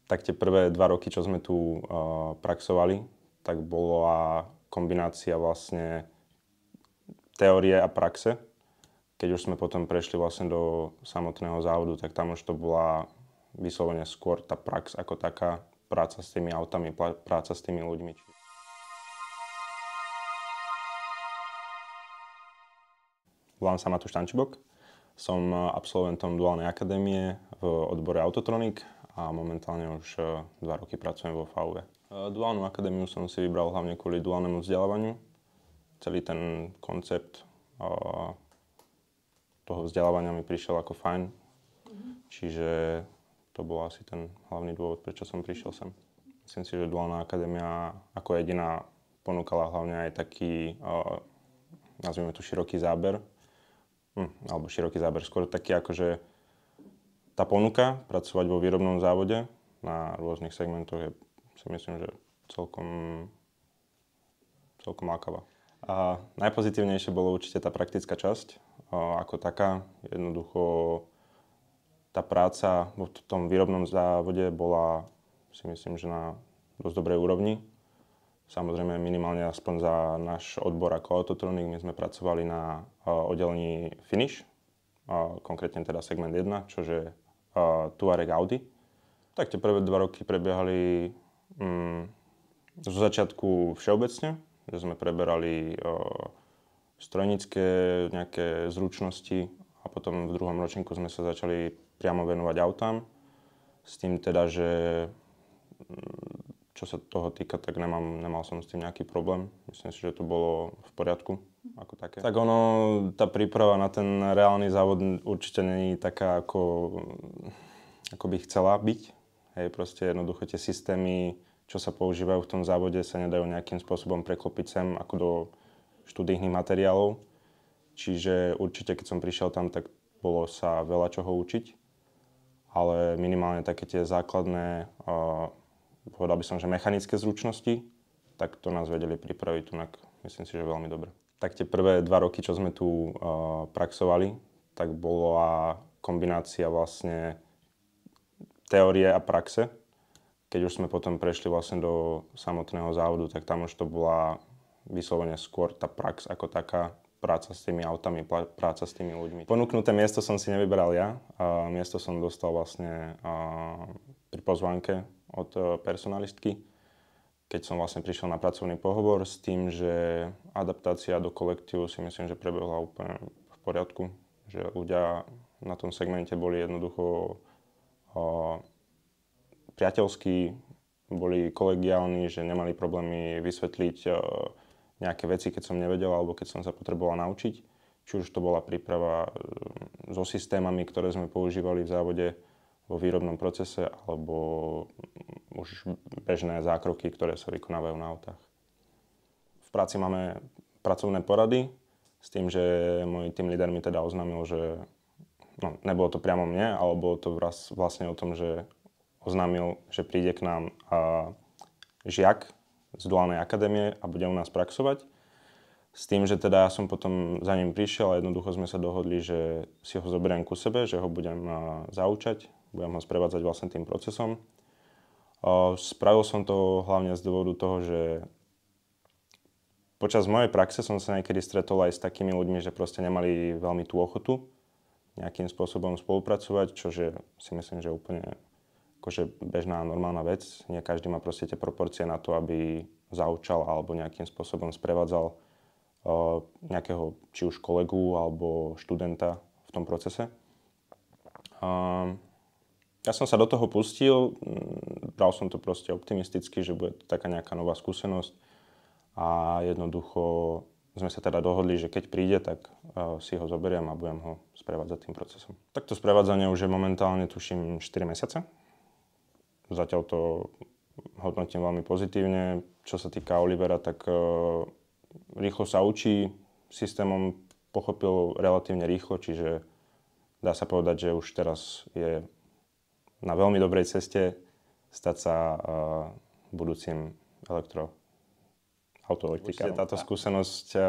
Tak tie prvé 2 roky, čo sme tu praxovali, tak bola kombinácia vlastne teórie a praxe. Keď už sme potom prešli vlastne do samotného závodu, tak tam už to bola vyslovene skôr tá prax ako taká, práca s tými autami, práca s tými ľuďmi. Volám sa Matúš Tančibok, som absolventom Duálnej akadémie v odbore Autotronik a momentálne už 2 roky pracujem vo VUE. Duálnu akadémiu som si vybral hlavne kvôli duálnemu vzdelávaniu. Celý ten koncept toho vzdelávania mi prišiel ako fajn, čiže to bol asi ten hlavný dôvod, prečo som prišiel sem. Myslím si, že Duálna akadémia ako jediná ponúkala hlavne aj taký, nazvime to široký záber, alebo široký záber, skôr taký akože tá ponuka pracovať vo výrobnom závode na rôznych segmentoch je, si myslím, že celkom lákavá. A najpozitívnejšie bolo určite tá praktická časť, ako taká. Jednoducho tá práca v tom výrobnom závode bola, si myslím, že na dosť dobrej úrovni. Samozrejme minimálne aspoň za náš odbor ako Autotronik, my sme pracovali na oddelení Finish, konkrétne teda segment 1, čo je Touareg Audi. Tak tie prvé 2 roky prebiehali zo začiatku všeobecne, že sme preberali strojnícke nejaké zručnosti a potom v druhom ročníku sme sa začali priamo venovať autám. S tým teda, že čo sa toho týka, tak nemal som s tým nejaký problém. Myslím si, že to bolo v poriadku ako také. Tak ono, tá príprava na ten reálny závod určite není taká, ako by chcela byť. Hej, proste jednoducho tie systémy, čo sa používajú v tom závode, sa nedajú nejakým spôsobom preklopiť sem ako do študijných materiálov. Čiže určite, keď som prišiel tam, tak bolo sa veľa čoho učiť. Ale minimálne také tie základné, povedal by som, že mechanické zručnosti, tak to nás vedeli pripraviť tunak, myslím si, že veľmi dobre. Tak tie prvé 2 roky, čo sme tu praxovali, tak bola kombinácia vlastne teórie a praxe. Keď už sme potom prešli vlastne do samotného závodu, tak tam už to bola vyslovene skôr tá prax ako taká, práca s tými autami, práca s tými ľuďmi. Ponúknuté miesto som si nevyberal ja. Miesto som dostal vlastne pri pozvánke od personalistky, keď som vlastne prišiel na pracovný pohovor s tým, že adaptácia do kolektívu si myslím, že prebehla úplne v poriadku. Že ľudia na tom segmente boli jednoducho priateľskí, boli kolegiálni, že nemali problémy vysvetliť nejaké veci, keď som nevedel alebo keď som sa potreboval naučiť. Či už to bola príprava so systémami, ktoré sme používali v závode vo výrobnom procese, alebo už bežné zákroky, ktoré sa vykonávajú na autách. V práci máme pracovné porady s tým, že môj team leader mi teda oznámil, že nebolo to priamo mne, ale bolo to vlastne o tom, že oznámil, že príde k nám žiak z Duálnej akadémie a bude u nás praxovať. S tým, že teda ja som potom za ním prišiel a jednoducho sme sa dohodli, že si ho zoberiem ku sebe, že ho budem zaučať, budem ho sprevádzať vlastne tým procesom. Spravil som to hlavne z dôvodu toho, že počas mojej praxe som sa niekedy stretol aj s takými ľuďmi, že proste nemali veľmi tú ochotu nejakým spôsobom spolupracovať, čo si myslím, že úplne akože bežná normálna vec. Nie každý má proste tie proporcie na to, aby zaučal alebo nejakým spôsobom sprevádzal nejakého či už kolegu alebo študenta v tom procese. Ja som sa do toho pustil, bral som to proste optimisticky, že bude to taká nejaká nová skúsenosť a jednoducho sme sa teda dohodli, že keď príde, tak si ho zoberiem a budem ho sprevádzať tým procesom. Takto sprevádzanie už je momentálne, tuším, 4 mesiace. Zatiaľ to hodnotím veľmi pozitívne. Čo sa týka Olivera, tak rýchlo sa učí, systémom pochopil relatívne rýchlo, čiže dá sa povedať, že už teraz je na veľmi dobrej ceste stať sa budúcim autoelektrikárom. Táto skúsenosť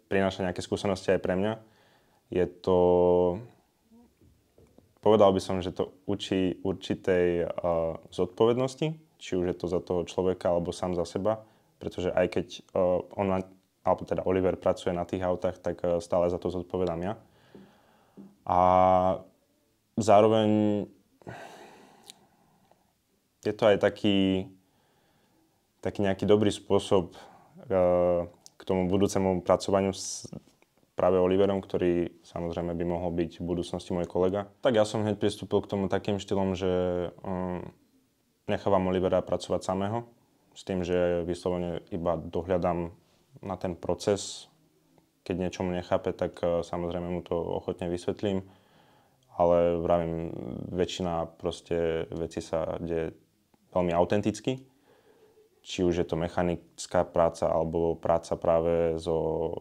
prináša nejaké skúsenosti aj pre mňa. Je to Povedal by som, že to učí určitej zodpovednosti, či už je to za toho človeka alebo sám za seba, pretože aj keď alebo teda Oliver pracuje na tých autách, tak stále za to zodpovedám ja. A zároveň je to aj taký nejaký dobrý spôsob k tomu budúcemu pracovaniu s práve Oliverom, ktorý samozrejme by mohol byť v budúcnosti môj kolega. Tak ja som hneď pristúpil k tomu takým štýlom, že nechávam Olivera pracovať samého, s tým, že vyslovene iba dohľadám na ten proces. Keď niečomu nechápe, tak samozrejme mu to ochotne vysvetlím, ale vravím, väčšina proste vecí sa deje veľmi autenticky. Či už je to mechanická práca alebo práca práve so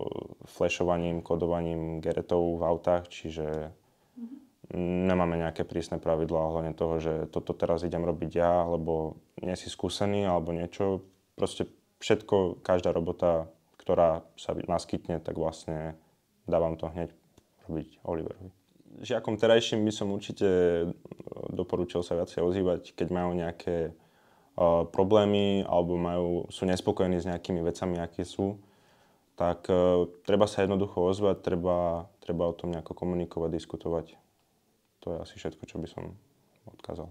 flashovaním, kodovaním geretov v autách, čiže nemáme nejaké prísne pravidlá ohľadne toho, že toto teraz idem robiť ja, lebo nie si skúsený alebo niečo. Proste všetko, každá robota, ktorá sa naskytne, tak vlastne dávam to hneď robiť Oliverovi. Žiakom terajším by som určite doporučil sa viacej ozývať, keď majú nejaké problémy alebo sú nespokojní s nejakými vecami, aké sú, tak treba sa jednoducho ozvať, treba o tom nejako komunikovať, diskutovať. To je asi všetko, čo by som odkázal.